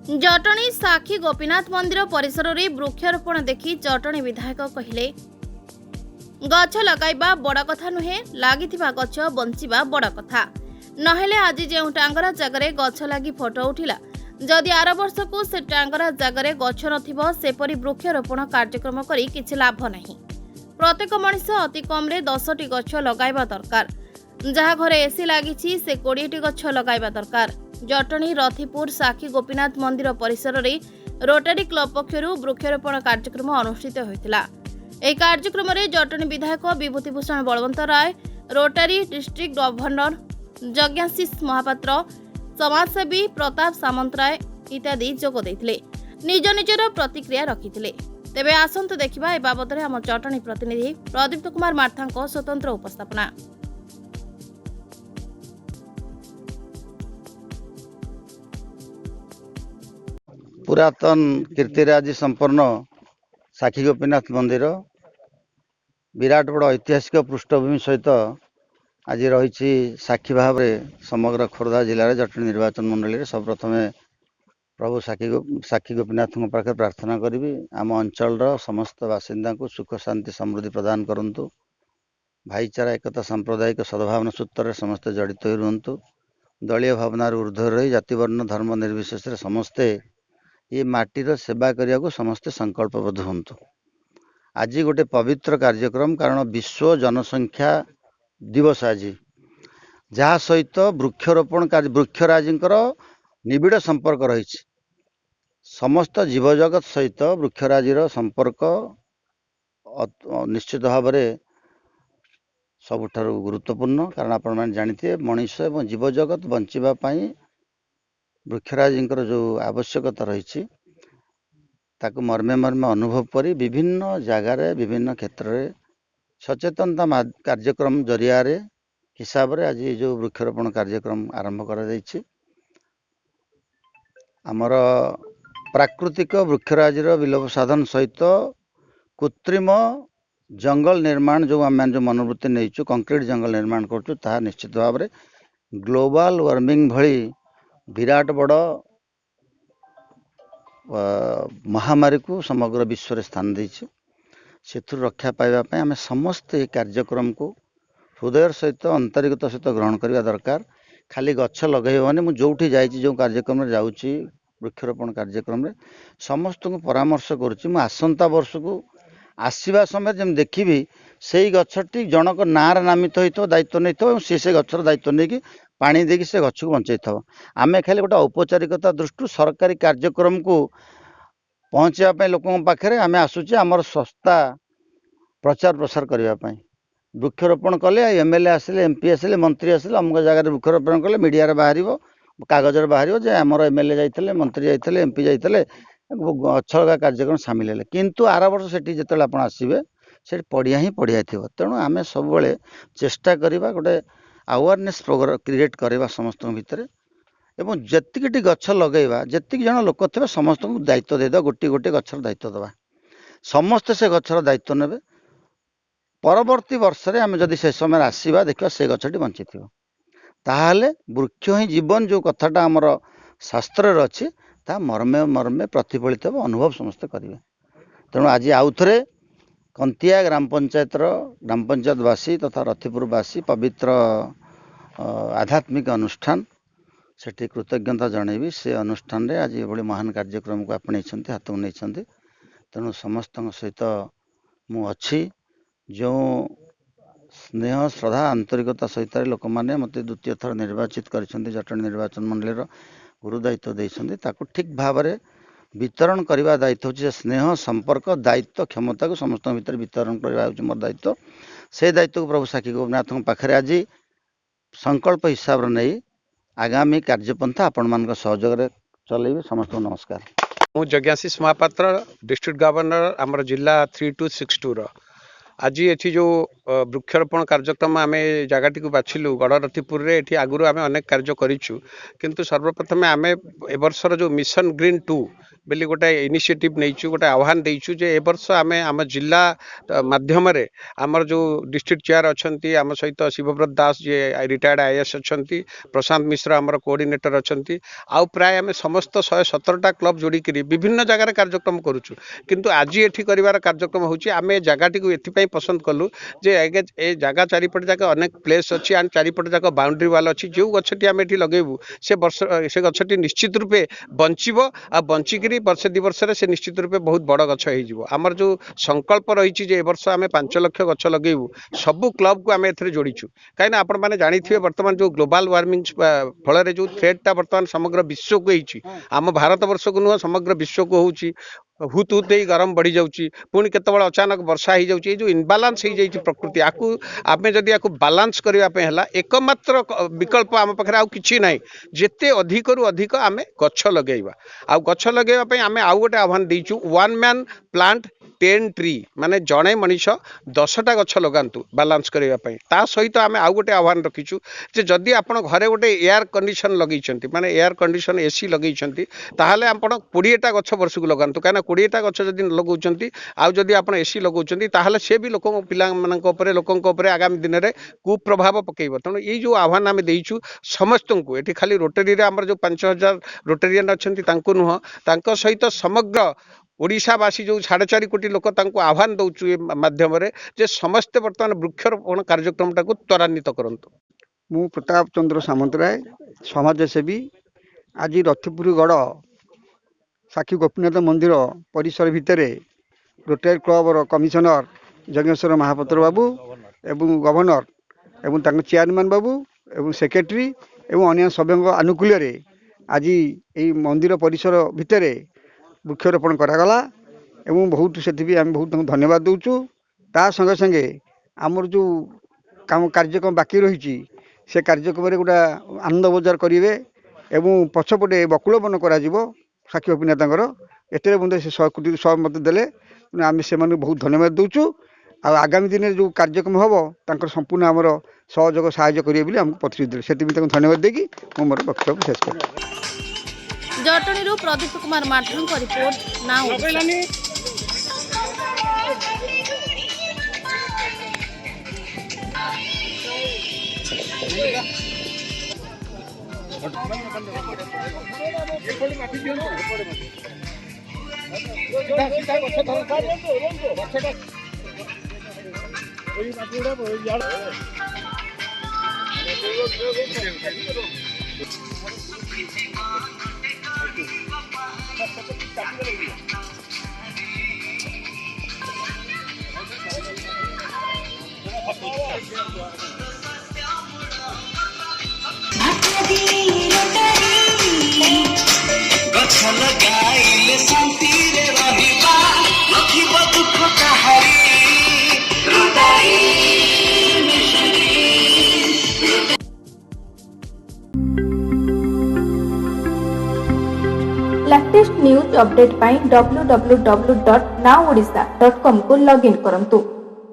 जटणी साखी गोपीनाथ मंदिर परिसर में वृक्षारोपण देखि जटणी विधायक कहले गछ लगाइबा बड़ कथा नुहे लागिथिबा गछ बंचिबा बड़ कथा नहेले आज जो टांगरा जगह गछ लगी फोटो उठिला जदि आर वर्ष को से टांगरा जगह गछ नथिबो सेपरि वृक्षारोपण कार्यक्रम करी किछि लाभ नहीं। प्रत्येक मनिष अति कम 10टी गछ लगाइबा दरकार जहाँ घरे एसी लागिछि से 20टी गछ लगाइबा दरकार। जटणी रथिपुर साखी गोपीनाथ मंदिर परिसर में रोटारी क्लब पक्षर वृक्षारोपण कार्यक्रम अनुष्ठित होता। यह कार्यक्रम में जटणी विधायक विभूतिभूषण बलवंत राय, रोटारी डिस्ट्रिक्ट गवर्नर यज्ञाशीष महापात्र, समाजसेवी प्रताप सामंतराय इत्यादि जोग देथिले, निज निजर प्रतिक्रिया रखिथिले। तेबे आसंतु देखिबा ए बाबद आम जटणी प्रतिनिधि प्रदीप्त कुमार मार्थांको स्वतंत्र उपस्थापना। पुरातन कीर्तिराजी संपन्न साखी गोपीनाथ मंदिर विराट बड़ ऐतिहासिक पृष्ठभूमि सहित आज रही साक्षी भाव समग्र खोर्धा जिले जटणी निर्वाचन मंडल सब प्रथम प्रभु साखी गोपीनाथ पाखे प्रार्थना करी आम अंचल समस्त बासिंदा को सुख शांति समृद्धि प्रदान करंतु, भाईचारा एकता सांप्रदायिक सद्भावना सूत्र समस्ते जड़ित हो रुहतु, दलीय भावनार ऊर्ध्व रही जाति वर्ण धर्म निर्विशेष समस्ते ये माटीर सेवा करने को समस्ते संकल्पबद्ध हूँ। आज गोटे पवित्र कार्यक्रम कारण विश्व जनसंख्या दिवस आज जहाँ सहित वृक्षरोपण वृक्षराजींकर निबिड़ संपर्क रही समस्त जीवजगत सहित वृक्षराजीर संपर्क निश्चित भाव में सबुठारु गुरुत्वपूर्ण कारण आपण मैंने जानते मनीष एवं जीवजगत बंचापी वृक्षराजींकर जो आवश्यकता रही ताकू मर्मे मर्मे अनुभव करी विभिन्न जगार विभिन्न क्षेत्र में सचेतनता कार्यक्रम जरिया हिसाब से आज जो वृक्षरोपण कार्यक्रम आरंभ कर आमर प्राकृतिक वृक्षराजीर विलोप साधन सहित कृत्रिम जंगल निर्माण जो आम जो मनोवृत्ति नहीं कंक्रीट जंगल निर्माण करुँ निश्चित भाव में ग्लोबल वार्मिंग भली विराट बड़ महामारी को समग्र विश्व में स्थान देछि से रक्षा पाइबापी आम समस्ते कार्यक्रम को हृदय सहित अंतरिकता सहित ग्रहण करने दरकार। खाली गछ लगेबनी मुझे जो जा कार्यक्रम जाऊँगी वृक्षरोपण कार्यक्रम में समस्त को परामर्श करुँच आसंता वर्ष को आसवा समय जब देखी से गछटी जनक नाँ नामित होता दायित्व नहीं थो सी गचर दायित्व नहीं कि पानी देकी से गछ को बंचाई था। आम खाली गोटे औपचारिकता दृष्टि सरकारी कार्यक्रम को पहुँचापी लोकों पाखे आम आसूचे आमर संस्था प्रचार प्रसार करने वृक्षरोपण कले एमएलए आसिले एमपी आसिले मंत्री आसिले अमुक जगह वृक्षरोपण कले मीडिया बाहर कागज बाहर जे आमर एमएलए जाइए मंत्री जाइए एमपी जाइए गछ लगा कार्यक्रम सामिल है किंतु आर वर्ष से जो आप आसवे से पड़िया ही पड़िया थी। तेणु आम सब चेष्टा करवा गोटे अवेयरनेस प्रोग्राम क्रिएट करवा समस्त भितर एवं जी गछ लगेगा जी जन लोक थे समस्त को दायित्व देदेवा गोटे गोटे गचर दायित्व देवा समस्ते से गचर दायित्व ने परवर्ती वर्ष में आम जदि से समय आसवा देखा से गछटी बंची ताहले वृक्ष ही जीवन जो कथाटा आमर शास्त्र अच्छी ता मर्मे मर्मे प्रतिफलित हो अनुभव समस्ते करेंगे। तेणु आज आउ थे कंतिया ग्राम पंचायतवासी तथा रथिपुरवासी पवित्र आध्यात्मिक अनुष्ठान सेठी कृतज्ञता जनइबी से अनुष्ठान रे आज ये महान कार्यक्रम को आपणे हाथ में नहीं। तेणु समस्त सहित मु अच्छी जो स्नेह श्रद्धा आंतरिकता सहित लोक मैंने मत द्वितीय थर निर्वाचित कर जटणी निर्वाचन मंडल गुरु दायित्व देते ठीक भाव में वितरण करने दायित्व हूँ स्नेह संपर्क दायित्व क्षमता को समस्त भीतर वितरण करने मोर दायित्व से दायित्व को प्रभु साखी गोपीनाथ पाखे आज संकल्प हिसाब से नहीं आगामी कार्यपंथा आपण मान सहयोग चलैबे। समस्त नमस्कार। मु यज्ञाशीष महापात्र डिस्ट्रिक्ट गवर्नर आमर जिला 3262 आज एठी जो वृक्षारोपण कार्यक्रम आम जगह बाछिलु गड़रथीपुर रे एठी आगुरु आम अनेक कार्य करिछु किंतु सर्वप्रथम आम ए वर्षर जो मिशन ग्रीन 2 बेली गोटे इनिशिएटिव नहींचु गोटे आह्वान देइछु जे ए वर्ष आम आम जिला माध्यम रे आमर जो डिस्ट्रिक्ट चेयर अछंती आम सहित शिवव्रत दास जे रिटायर्ड आईएएस अछंती प्रशांत मिश्र आमर कोऑर्डिनेटर अछंती आउ प्राय आम समस्त 117टा क्लब जोड़ी करी विभिन्न जगह कार्यक्रम करूछु किंतु आज एठी करिवार कार्यक्रम होची आम ए जगहटी को एथि पई पसंद कलु जे ए जगह चारिपट जाक अनेक प्लेस अच्छी एंड चारिपट जाक बाउंड्री वाल अच्छी जो गछटी आम एठी लगेबू से वर्ष से गछटी निश्चित रूपे बंचिबो आ बंचिकी वर्ष 2 वर्ष से निश्चित रूपे बहुत बड़ गछ हो आमर जो संकल्प रही जे ए वर्ष आम 5 लाख गछ लगेबू सबू क्लब को आम एथरे जोड़ीछु कहीं आप जानिथिबे वर्तमान जो ग्लोबल वार्मिंग फल जो थ्रेटा वर्तमान समग्र विश्व को होईछि आम भारत वर्ष को नुह समग्र विश्व को होउछि हुत हुत गरम बढ़ी जाऊँगी पुणी केतबेले अचानक वर्षा हो जाऊँगी जो इनबालांस हो जाइए प्रकृति आपको आम जदि आपको बालांस करने एकमात्र विकल्प आम पाखे आउ कि ना जिते अधिक रु अधिक आम गछ लगेगा आउ गछ लगेवाई आम आउ गोटे आह्वान देचु 1 मैन प्लांट 10 ट्री माने जड़े मनीष 10टा गछ लगातु बालांस करने ता सहित आम आउ गोटे आह्वान रखीचु जे जदि आप घरे गोटे एयर कंडीशन लगे माने एयर कंडीशन एसी लगे ताहले आपण 20टा गछ वर्ष को लगातु कहीं 20टा गछ जदि लगाउछंती आउ जदि आपण एसी लगाउछंती ताहले से भी लोक पिला मानक उपरे लोकंक उपरे आगामी दिन में कुप्रभाव पकेइबो तेणु ये जो आह्वान आम देइछु समस्त को एठी खाली रोटरी रे हमर जो 5000 रोटेरियन अछंती तांको नुह तांको सहित समग्र ओडिशावासी जो 4.5 कोटी लोक तांको आह्वान दउछु ए माध्यम रे जे समस्त वर्तमान वृक्षारोपण कार्यक्रम टाको त्वरान्वित करंतु। मु प्रताप चंद्र सामंतराय समाजसेवी आज रथीपुर गड़ साक्षी गोपीनाथ मंदिर परिसर भितर rotary club commissioner Jageswar Mahapatra Babu एवं गवर्नर एवं तांको चेयरमैन बाबू एवं सेक्रेटरी एवं अन्य सभ्यों आनुकूल्य रे आज यही मंदिर परिसर भितर वृक्षारोपण करागला एवं बहुत से आम बहुत धन्यवाद दूचु ता संगे संगे आमर जो काम कार्यक्रम बाकी रही से कार्यक्रम गोटा आनंद बजार करेंगे एवं पछपटे बकुल बन कर साक्षी गोपीनाथ एटे बंधे से 100 कोटी मत देले आम से बहुत धन्यवाद दूचु आगामी दिन में जो कार्यक्रम हम संपूर्ण आमर सहयोग साहय करेंगे आमको प्रतिश्रुति देते से धन्यवाद देकी मो मोर वक्तव्य शेष कर जटणीरू प्रदीप कुमार माठों का report now. Latest news update पाई www.nowodisha.com को लॉगिन करंतु।